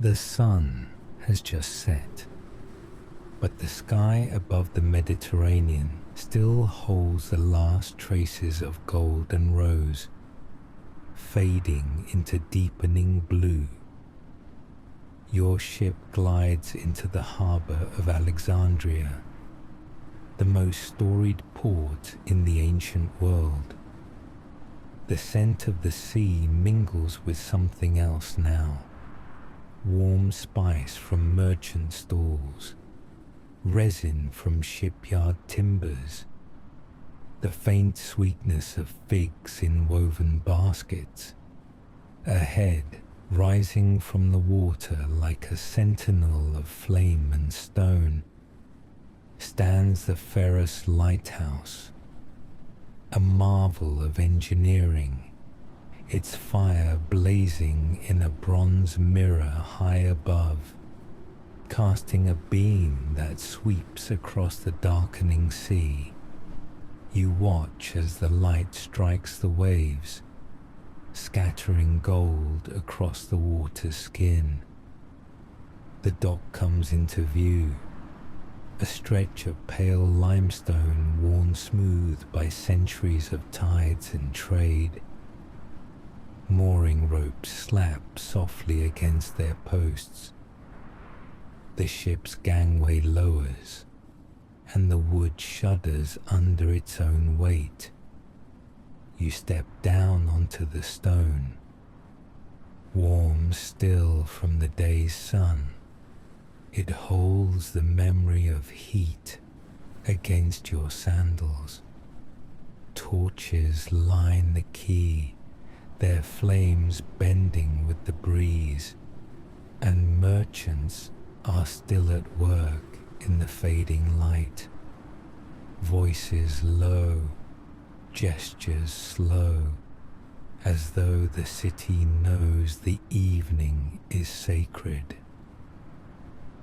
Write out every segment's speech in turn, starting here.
The sun has just set, but the sky above the Mediterranean still holds the last traces of gold and rose, fading into deepening blue. Your ship glides into the harbour of Alexandria, the most storied port in the ancient world. The scent of the sea mingles with something else now. Warm spice from merchant stalls, resin from shipyard timbers, the faint sweetness of figs in woven baskets. Ahead, rising from the water like a sentinel of flame and stone, stands the Pharos Lighthouse, a marvel of engineering, its fire blazing in a bronze mirror high above, casting a beam that sweeps across the darkening sea. You watch as the light strikes the waves, scattering gold across the water's skin. The dock comes into view, a stretch of pale limestone worn smooth by centuries of tides and trade. Mooring ropes slap softly against their posts. The ship's gangway lowers, and the wood shudders under its own weight. You step down onto the stone, warm still from the day's sun. It holds the memory of heat against your sandals. Torches line the quay, their flames bending with the breeze, and merchants are still at work in the fading light. Voices low, gestures slow, as though the city knows the evening is sacred.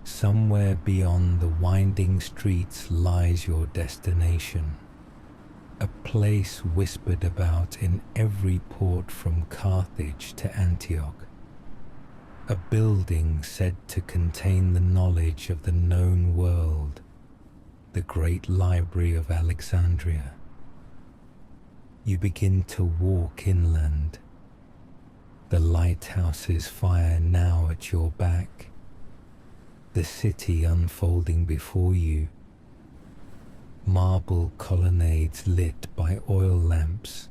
Somewhere beyond the winding streets lies your destination, a place whispered about in every port from Carthage to Antioch, a building said to contain the knowledge of the known world, the great library of Alexandria. You begin to walk inland, the lighthouse's fire now at your back, the city unfolding before you, marble colonnades lit by oil lamps,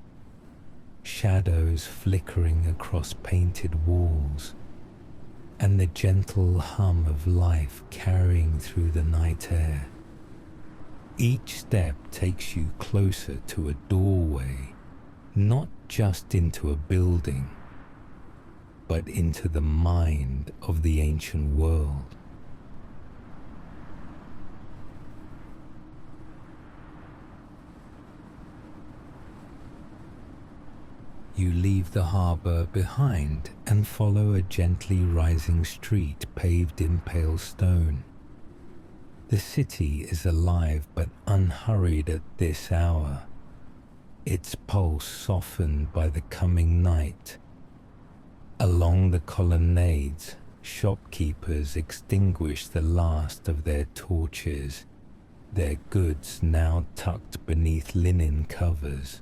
shadows flickering across painted walls, and the gentle hum of life carrying through the night air. Each step takes you closer to a doorway, not just into a building, but into the mind of the ancient world. You leave the harbour behind and follow a gently rising street paved in pale stone. The city is alive but unhurried at this hour, its pulse softened by the coming night. Along the colonnades, shopkeepers extinguish the last of their torches, their goods now tucked beneath linen covers.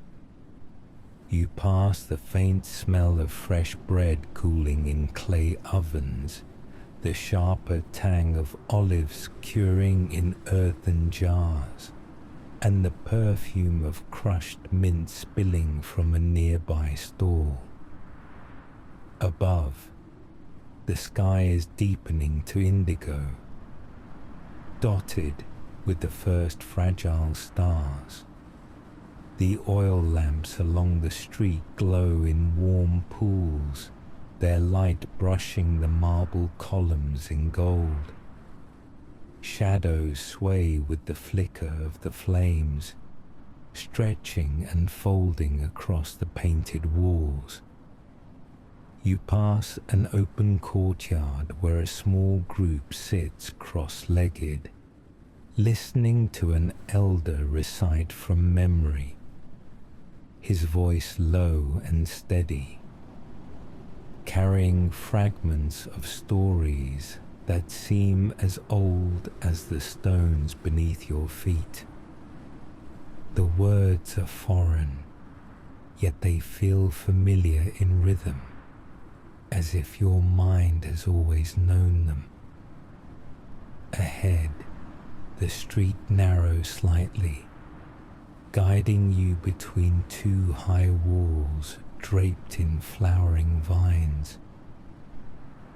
You pass the faint smell of fresh bread cooling in clay ovens, the sharper tang of olives curing in earthen jars, and the perfume of crushed mint spilling from a nearby stall. Above, the sky is deepening to indigo, dotted with the first fragile stars. The oil lamps along the street glow in warm pools, their light brushing the marble columns in gold. Shadows sway with the flicker of the flames, stretching and folding across the painted walls. You pass an open courtyard where a small group sits cross-legged, listening to an elder recite from memory, his voice low and steady. carrying fragments of stories that seem as old as the stones beneath your feet. The words are foreign, yet they feel familiar in rhythm, as if your mind has always known them. Ahead, the street narrows slightly, guiding you between two high walls draped in flowering vines.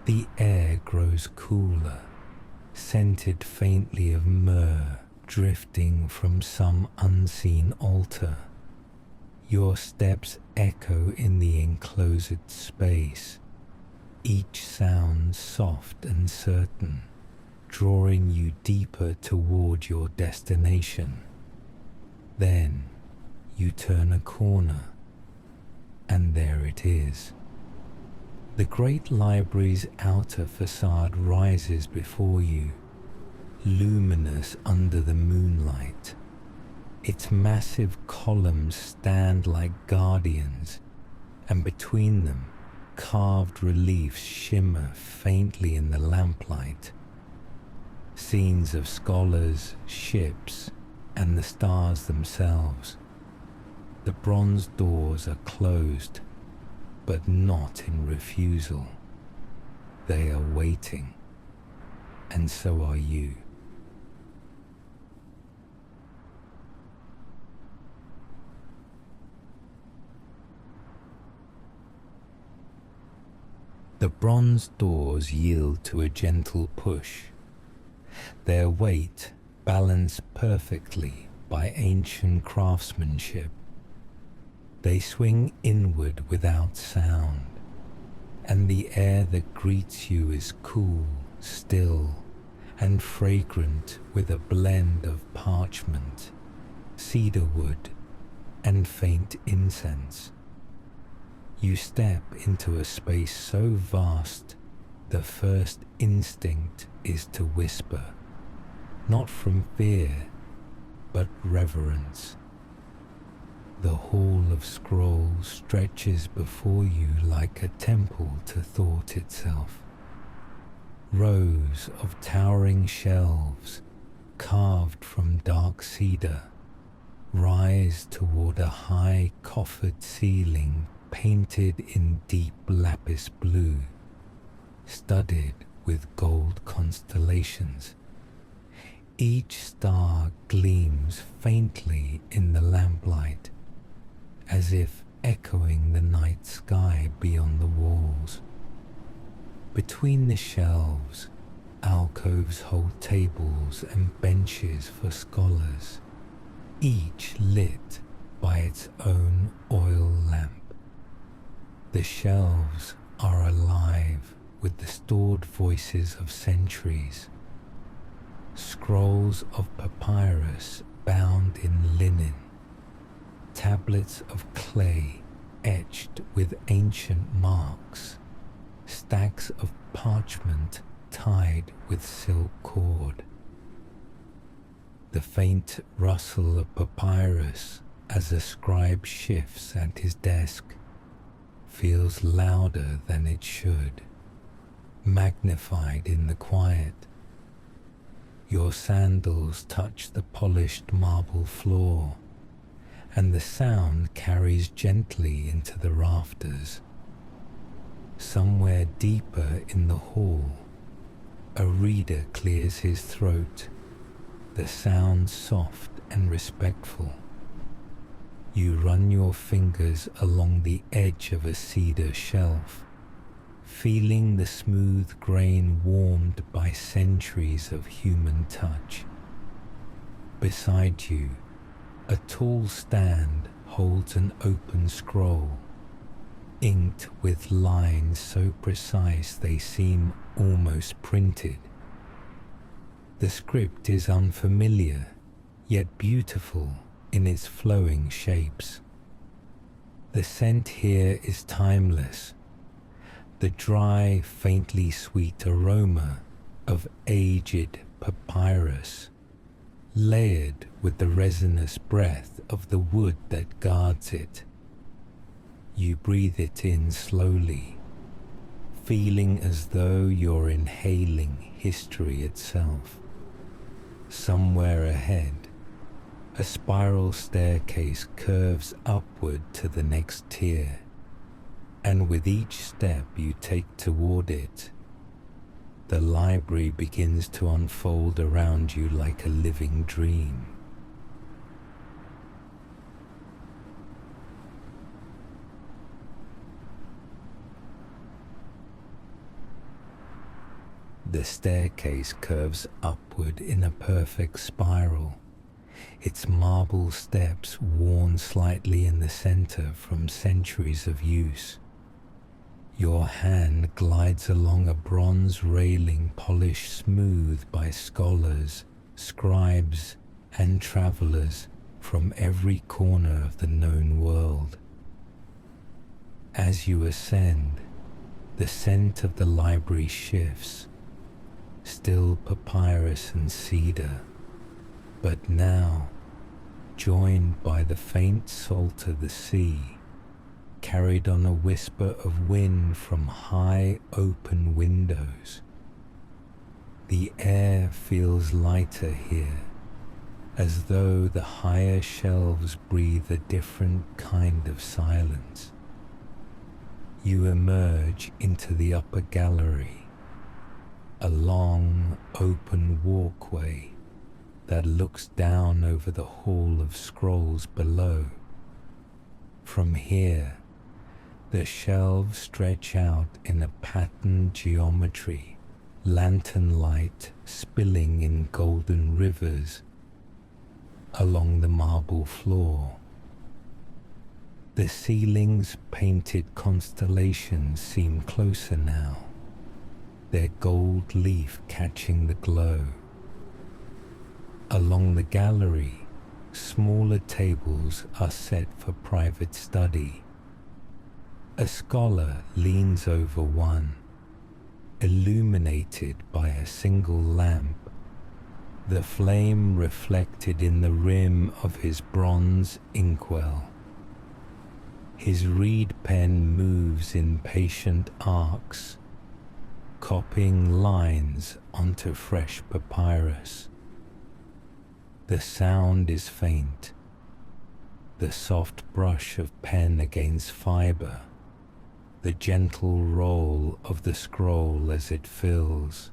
The air grows cooler, scented faintly of myrrh drifting from some unseen altar. Your steps echo in the enclosed space, each sound soft and certain, drawing you deeper toward your destination. Then you turn a corner, and there it is. The great library's outer facade rises before you, luminous under the moonlight. Its massive columns stand like guardians, and between them, carved reliefs shimmer faintly in the lamplight. Scenes of scholars, ships, and the stars themselves. The bronze doors are closed, but not in refusal. They are waiting, and so are you. The bronze doors yield to a gentle push, their weight balanced perfectly by ancient craftsmanship. They swing inward without sound, and the air that greets you is cool, still, and fragrant with a blend of parchment, cedar wood, and faint incense. You step into a space so vast, the first instinct is to whisper, not from fear, but reverence. The hall of scrolls stretches before you like a temple to thought itself. Rows of towering shelves, carved from dark cedar, rise toward a high coffered ceiling painted in deep lapis blue, studded with gold constellations. Each star gleams faintly in the lamplight, as if echoing the night sky beyond the walls. Between the shelves, alcoves hold tables and benches for scholars, each lit by its own oil lamp. The shelves are alive with the stored voices of centuries. Scrolls of papyrus bound in linen, tablets of clay etched with ancient marks, stacks of parchment tied with silk cord. The faint rustle of papyrus as a scribe shifts at his desk feels louder than it should, magnified in the quiet. Your sandals touch the polished marble floor, and the sound carries gently into the rafters. Somewhere deeper in the hall, a reader clears his throat, the sound soft and respectful. You run your fingers along the edge of a cedar shelf, feeling the smooth grain warmed by centuries of human touch. Beside you, a tall stand holds an open scroll, inked with lines so precise they seem almost printed. The script is unfamiliar, yet beautiful in its flowing shapes. The scent here is timeless, the dry, faintly sweet aroma of aged papyrus, layered with the resinous breath of the wood that guards it. You breathe it in slowly, feeling as though you're inhaling history itself. Somewhere ahead, a spiral staircase curves upward to the next tier, and with each step you take toward it, the library begins to unfold around you like a living dream. The staircase curves upward in a perfect spiral, its marble steps worn slightly in the center from centuries of use. Your hand glides along a bronze railing polished smooth by scholars, scribes, and travelers from every corner of the known world. As you ascend, the scent of the library shifts, still papyrus and cedar, but now joined by the faint salt of the sea, carried on a whisper of wind from high open windows. The air feels lighter here, as though the higher shelves breathe a different kind of silence. You emerge into the upper gallery, a long, open walkway that looks down over the hall of scrolls below. From here, the shelves stretch out in a patterned geometry, lantern light spilling in golden rivers along the marble floor. The ceiling's painted constellations seem closer now, their gold leaf catching the glow. Along the gallery, smaller tables are set for private study. A scholar leans over one, illuminated by a single lamp, the flame reflected in the rim of his bronze inkwell. His reed pen moves in patient arcs, copying lines onto fresh papyrus. The sound is faint, the soft brush of pen against fiber, the gentle roll of the scroll as it fills.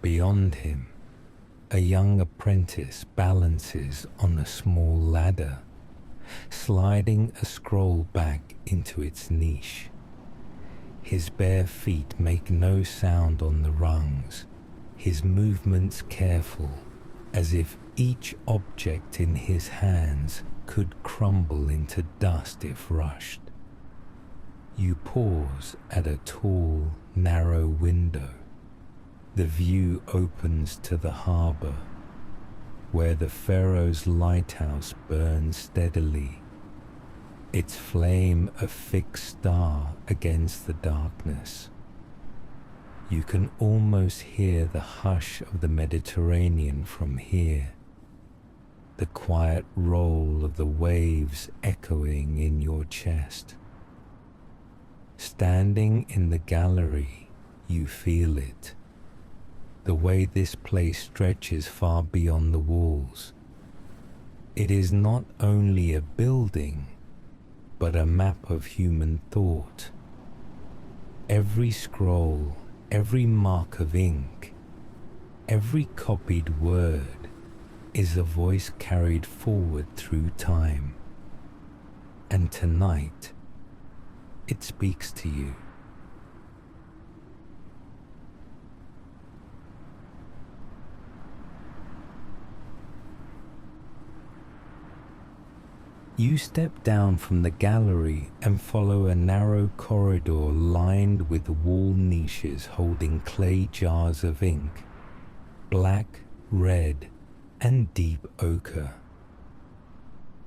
Beyond him, a young apprentice balances on a small ladder, sliding a scroll back into its niche. His bare feet make no sound on the rungs, his movements careful, as if each object in his hands could crumble into dust if rushed. You pause at a tall, narrow window. The view opens to the harbour, where the Pharos Lighthouse burns steadily, its flame a fixed star against the darkness. You can almost hear the hush of the Mediterranean from here, the quiet roll of the waves echoing in your chest. Standing in the gallery, you feel it, the way this place stretches far beyond the walls. It is not only a building, but a map of human thought. Every scroll, every mark of ink, every copied word is a voice carried forward through time. And tonight, it speaks to you. You step down from the gallery and follow a narrow corridor lined with wall niches holding clay jars of ink, black, red, and deep ochre.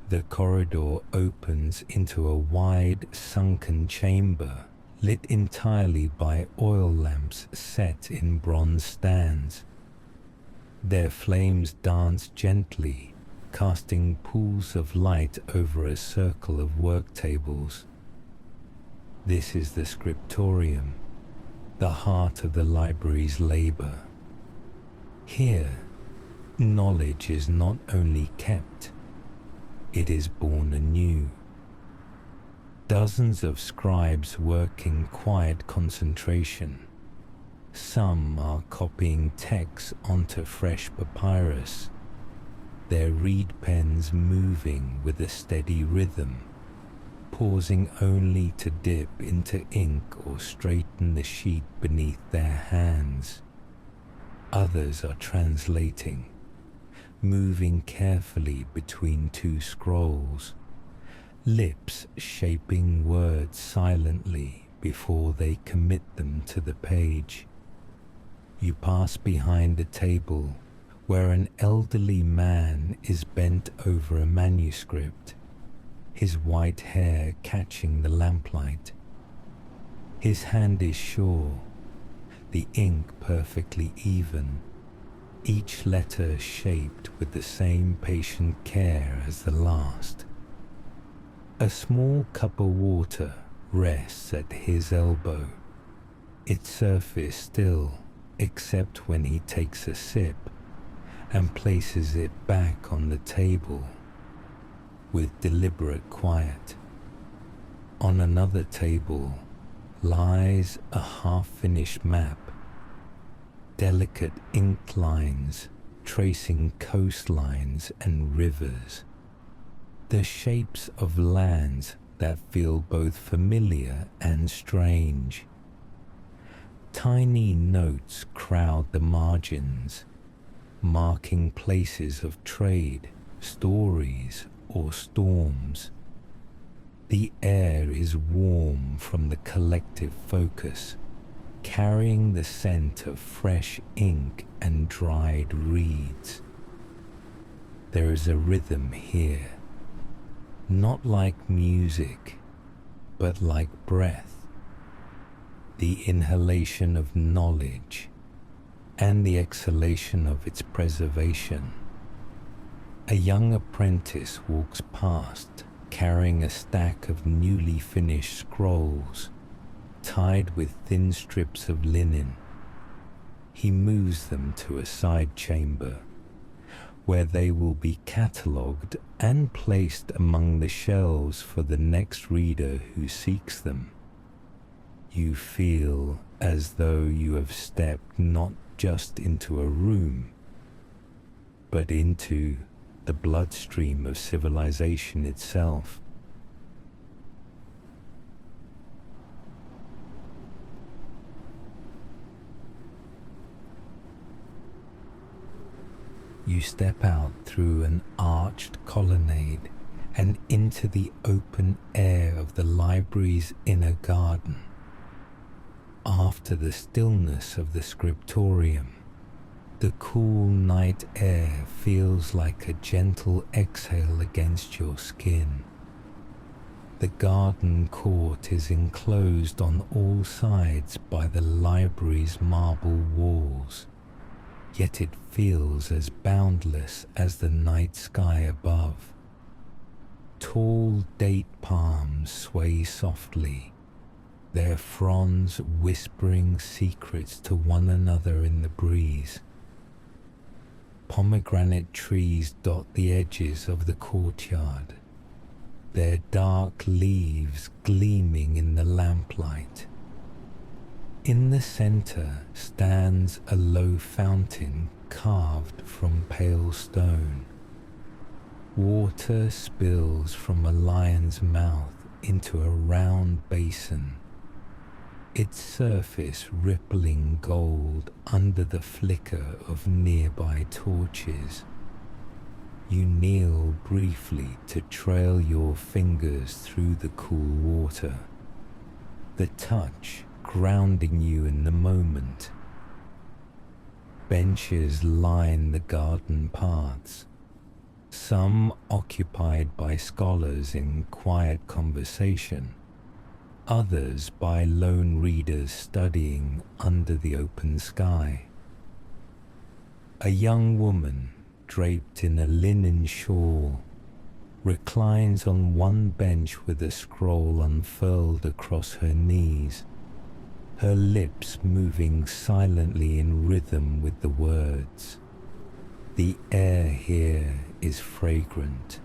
The corridor opens into a wide, sunken chamber lit entirely by oil lamps set in bronze stands. Their flames dance gently, casting pools of light over a circle of work tables. This is the Scriptorium, the heart of the library's labor. Here, knowledge is not only kept, it is born anew. Dozens of scribes work in quiet concentration. Some are copying texts onto fresh papyrus, their reed pens moving with a steady rhythm, pausing only to dip into ink or straighten the sheet beneath their hands. Others are translating, moving carefully between two scrolls, lips shaping words silently before they commit them to the page. You pass behind a table where an elderly man is bent over a manuscript, his white hair catching the lamplight. His hand is sure, the ink perfectly even, each letter shaped with the same patient care as the last. A small cup of water rests at his elbow, its surface still except when he takes a sip and places it back on the table with deliberate quiet. On another table lies a half-finished map, delicate ink lines tracing coastlines and rivers, the shapes of lands that feel both familiar and strange. Tiny notes crowd the margins, marking places of trade, stories, or storms. The air is warm from the collective focus, carrying the scent of fresh ink and dried reeds. There is a rhythm here, not like music, but like breath, the inhalation of knowledge and the exhalation of its preservation. A young apprentice walks past, carrying a stack of newly finished scrolls, tied with thin strips of linen. He moves them to a side chamber, where they will be catalogued and placed among the shelves for the next reader who seeks them. You feel as though you have stepped not just into a room, but into the bloodstream of civilization itself. You step out through an arched colonnade and into the open air of the library's inner garden. After the stillness of the Scriptorium, the cool night air feels like a gentle exhale against your skin. The garden court is enclosed on all sides by the library's marble walls, yet it feels as boundless as the night sky above. Tall date palms sway softly, their fronds whispering secrets to one another in the breeze. Pomegranate trees dot the edges of the courtyard, their dark leaves gleaming in the lamplight. In the center stands a low fountain carved from pale stone. Water spills from a lion's mouth into a round basin, its surface rippling gold under the flicker of nearby torches. You kneel briefly to trail your fingers through the cool water, the touch grounding you in the moment. Benches line the garden paths, some occupied by scholars in quiet conversation, others by lone readers studying under the open sky. A young woman, draped in a linen shawl, reclines on one bench with a scroll unfurled across her knees. her lips moving silently in rhythm with the words. The air here is fragrant,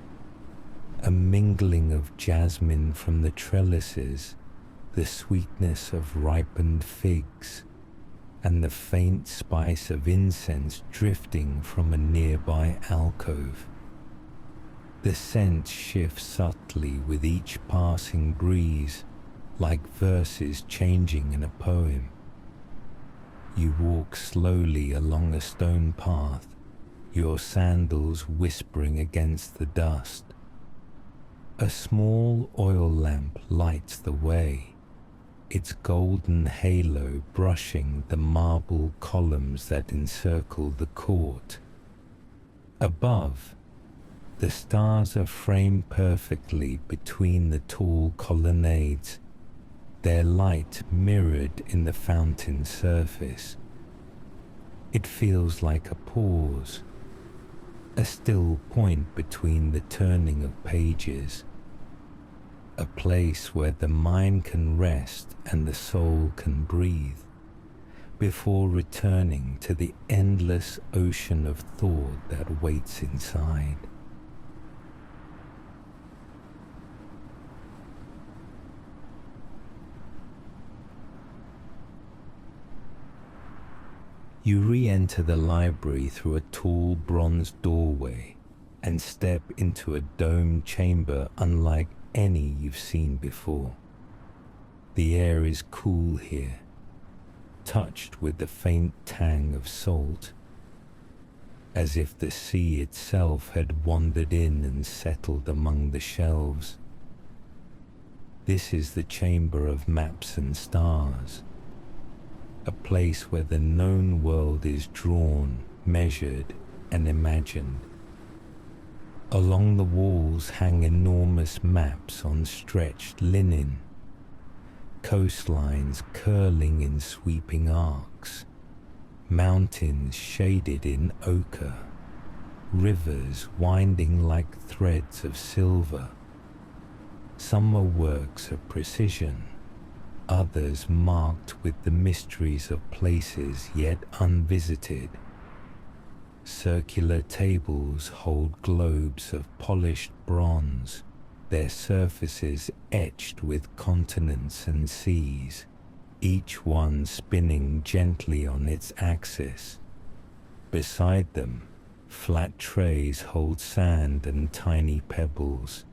a mingling of jasmine from the trellises, the sweetness of ripened figs, and the faint spice of incense drifting from a nearby alcove. The scent shifts subtly with each passing breeze, like verses changing in a poem. You walk slowly along a stone path, your sandals whispering against the dust. A small oil lamp lights the way, its golden halo brushing the marble columns that encircle the court. Above, the stars are framed perfectly between the tall colonnades, their light mirrored in the fountain surface. It feels like a pause, a still point between the turning of pages, a place where the mind can rest and the soul can breathe, before returning to the endless ocean of thought that waits inside. You re-enter the library through a tall bronze doorway and step into a domed chamber unlike any you've seen before. The air is cool here, touched with the faint tang of salt, as if the sea itself had wandered in and settled among the shelves. This is the chamber of maps and stars, a place where the known world is drawn, measured, and imagined. Along the walls hang enormous maps on stretched linen, coastlines curling in sweeping arcs, mountains shaded in ochre, rivers winding like threads of silver. Some are works of precision, others marked with the mysteries of places yet unvisited. Circular tables hold globes of polished bronze, their surfaces etched with continents and seas, each one spinning gently on its axis. Beside them, flat trays hold sand and tiny pebbles,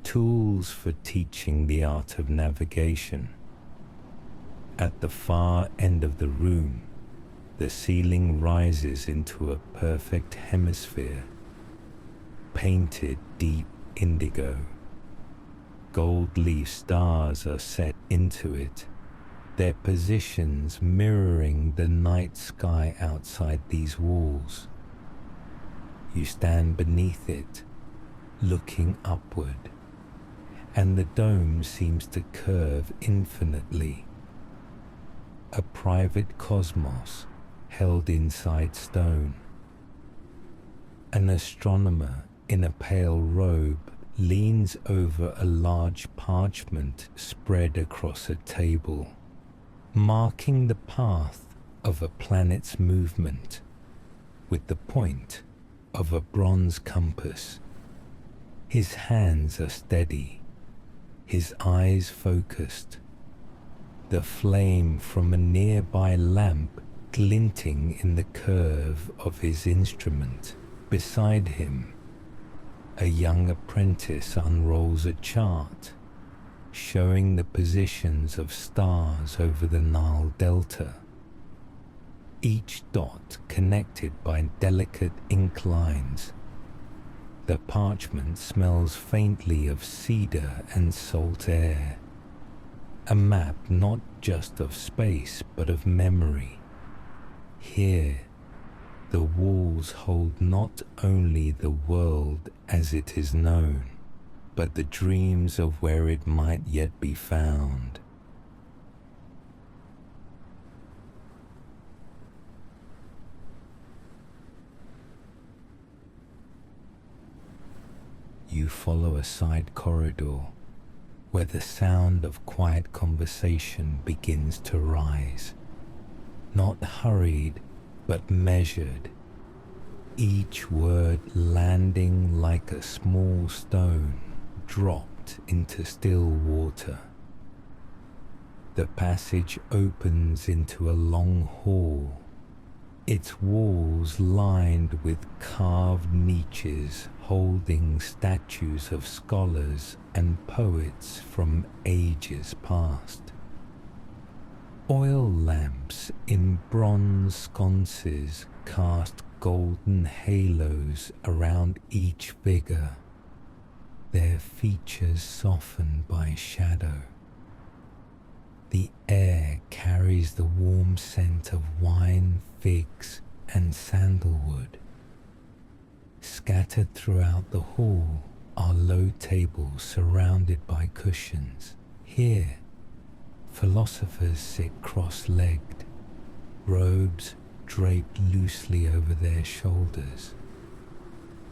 tools for teaching the art of navigation. At the far end of the room, the ceiling rises into a perfect hemisphere, painted deep indigo. Gold leaf stars are set into it, their positions mirroring the night sky outside these walls. You stand beneath it, looking upward, and the dome seems to curve infinitely. A private cosmos held inside stone. An astronomer in a pale robe leans over a large parchment spread across a table, marking the path of a planet's movement with the point of a bronze compass. His hands are steady, his eyes focused, the flame from a nearby lamp glinting in the curve of his instrument. Beside him, a young apprentice unrolls a chart, showing the positions of stars over the Nile Delta, each dot connected by delicate ink lines. The parchment smells faintly of cedar and salt air, a map not just of space but of memory. Here, the walls hold not only the world as it is known, but the dreams of where it might yet be found. You follow a side corridor, where the sound of quiet conversation begins to rise. Not hurried, but measured, each word landing like a small stone dropped into still water. The passage opens into a long hall, its walls lined with carved niches holding statues of scholars and poets from ages past. Oil lamps in bronze sconces cast golden halos around each figure, their features softened by shadow. The air carries the warm scent of wine, figs, and sandalwood. Scattered throughout the hall are low tables surrounded by cushions. Here, philosophers sit cross-legged, robes draped loosely over their shoulders,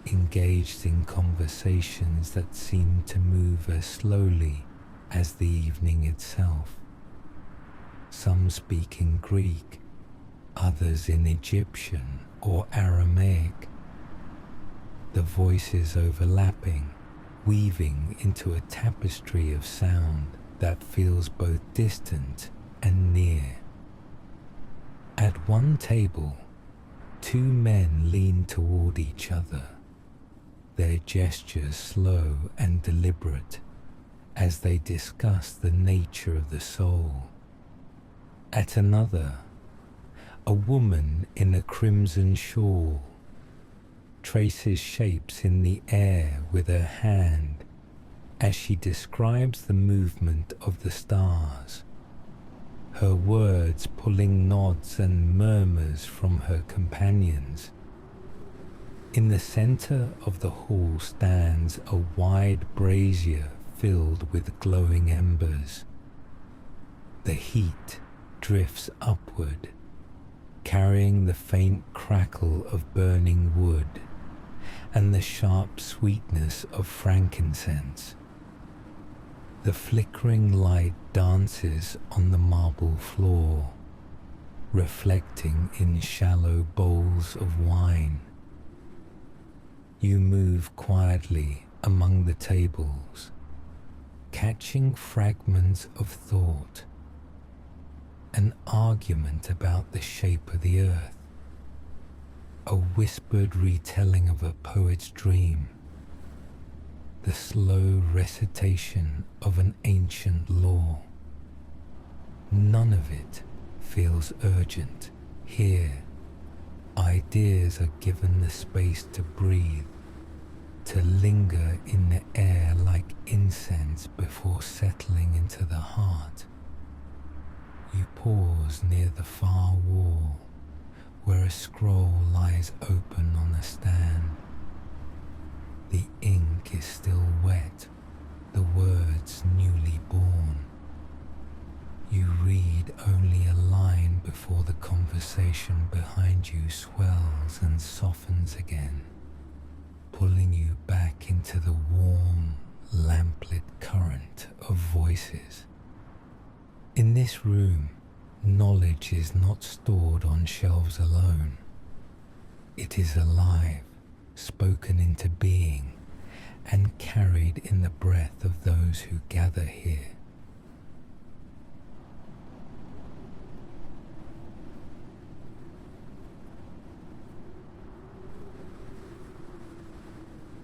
engaged in conversations that seem to move as slowly as the evening itself. Some speak in Greek, others in Egyptian or Aramaic, the voices overlapping, weaving into a tapestry of sound that feels both distant and near. At one table, two men lean toward each other, their gestures slow and deliberate as they discuss the nature of the soul. At another, a woman in a crimson shawl traces shapes in the air with her hand as she describes the movement of the stars, her words pulling nods and murmurs from her companions. In the center of the hall stands a wide brazier filled with glowing embers. The heat drifts upward, carrying the faint crackle of burning wood and the sharp sweetness of frankincense. The flickering light dances on the marble floor, reflecting in shallow bowls of wine. You move quietly among the tables, catching fragments of thought, an argument about the shape of the earth, a whispered retelling of a poet's dream, the slow recitation of an ancient law. None of it feels urgent. Here, ideas are given the space to breathe, to linger in the air like incense before settling into the heart. You pause near the far wall, where a scroll lies open on a stand. The ink is still wet, the words newly born. You read only a line before the conversation behind you swells and softens again, pulling you back into the warm, lamplit current of voices. In this room, knowledge is not stored on shelves alone. It is alive, spoken into being, and carried in the breath of those who gather here.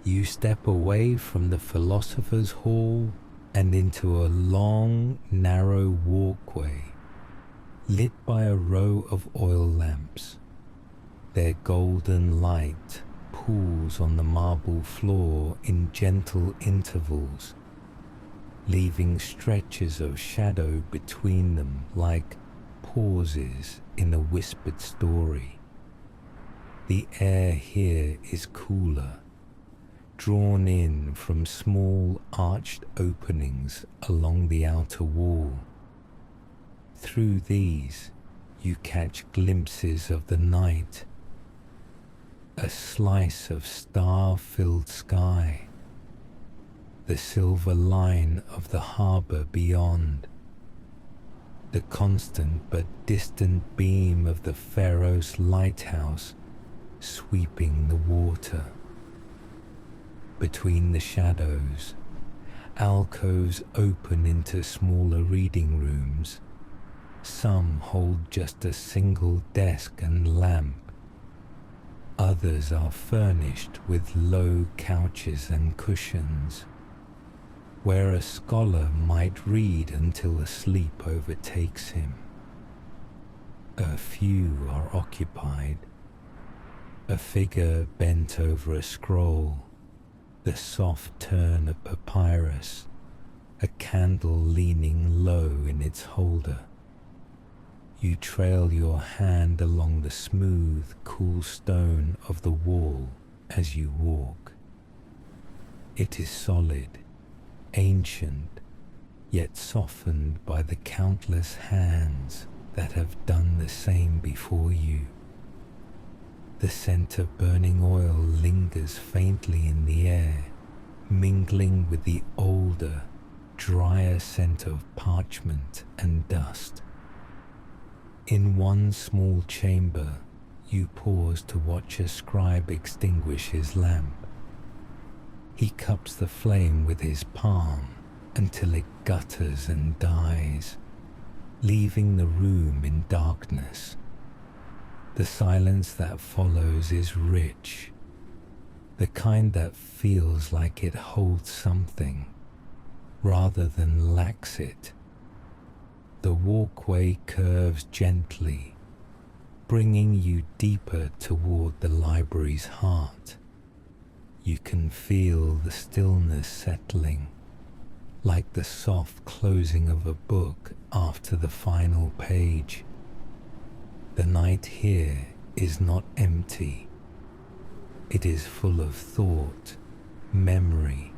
You step away from the philosopher's hall and into a long, narrow walkway lit by a row of oil lamps. Their golden light pools on the marble floor in gentle intervals, leaving stretches of shadow between them like pauses in a whispered story. The air here is cooler, drawn in from small arched openings along the outer wall. Through these, you catch glimpses of the night, a slice of star-filled sky, the silver line of the harbour beyond, the constant but distant beam of the Pharos Lighthouse sweeping the water. Between the shadows, alcoves open into smaller reading rooms. Some hold just a single desk and lamp. Others are furnished with low couches and cushions, where a scholar might read until sleep overtakes him. A few are occupied. A figure bent over a scroll, the soft turn of papyrus, a candle leaning low in its holder. You trail your hand along the smooth, cool stone of the wall as you walk. It is solid, ancient, yet softened by the countless hands that have done the same before you. The scent of burning oil lingers faintly in the air, mingling with the older, drier scent of parchment and dust. In one small chamber, you pause to watch a scribe extinguish his lamp. He cups the flame with his palm until it gutters and dies, leaving the room in darkness. The silence that follows is rich, the kind that feels like it holds something, rather than lacks it. The walkway curves gently, bringing you deeper toward the library's heart. You can feel the stillness settling, like the soft closing of a book after the final page. The night here is not empty. It is full of thought, memory,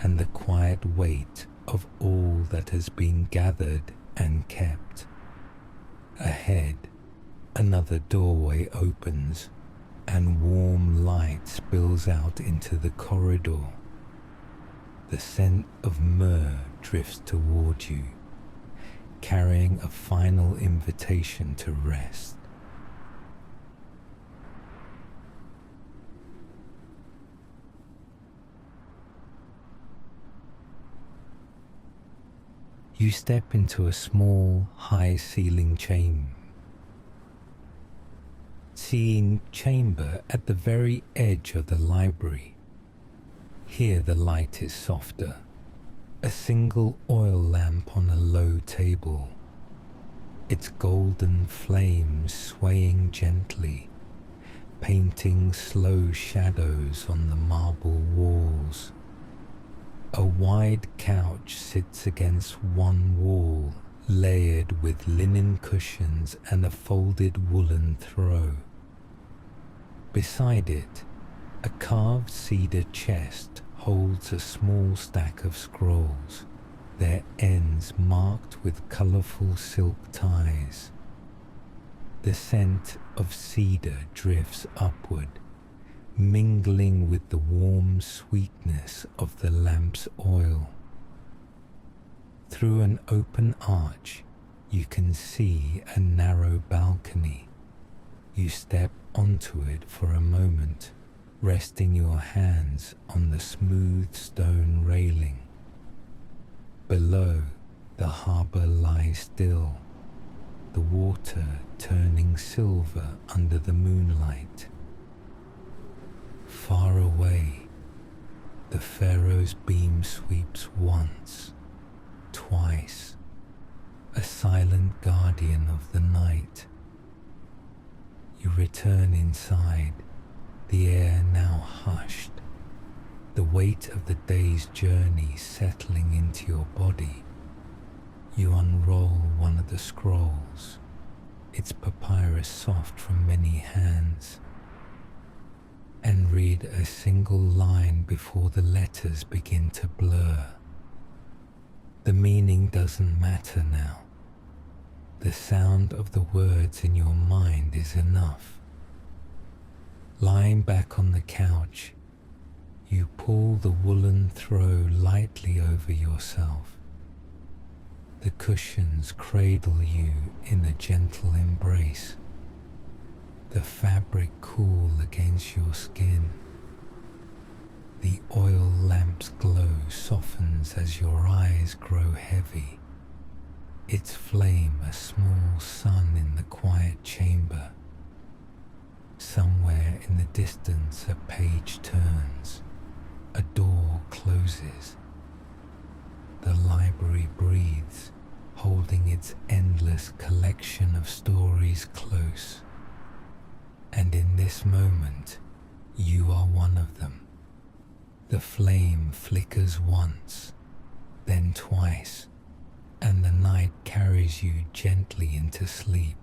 and the quiet weight of all that has been gathered and kept. Ahead, another doorway opens, and warm light spills out into the corridor. The scent of myrrh drifts toward you, carrying a final invitation to rest. You step into a small, high-ceiling chamber at the very edge of the library. Here the light is softer. A single oil lamp on a low table, its golden flames swaying gently, painting slow shadows on the marble walls. A wide couch sits against one wall, layered with linen cushions and a folded woolen throw. Beside it, a carved cedar chest holds a small stack of scrolls, their ends marked with colourful silk ties. The scent of cedar drifts upward, mingling with the warm sweetness of the lamp's oil. Through an open arch, you can see a narrow balcony. You step onto it for a moment, resting your hands on the smooth stone railing. Below, the harbour lies still, the water turning silver under the moonlight. Far away, the Pharos beam sweeps once, twice, a silent guardian of the night. You return inside, the air now hushed, the weight of the day's journey settling into your body. You unroll one of the scrolls, its papyrus soft from many hands, and read a single line before the letters begin to blur. The meaning doesn't matter now. The sound of the words in your mind is enough. Lying back on the couch, You pull the woolen throw lightly over yourself. The cushions cradle you in a gentle embrace. The fabric cool against your skin. The oil lamp's glow softens as your eyes grow heavy, its flame a small sun in the quiet chamber. Somewhere in the distance a page turns, a door closes. The library breathes, holding its endless collection of stories close. And in this moment, you are one of them. The flame flickers once, then twice, and the night carries you gently into sleep.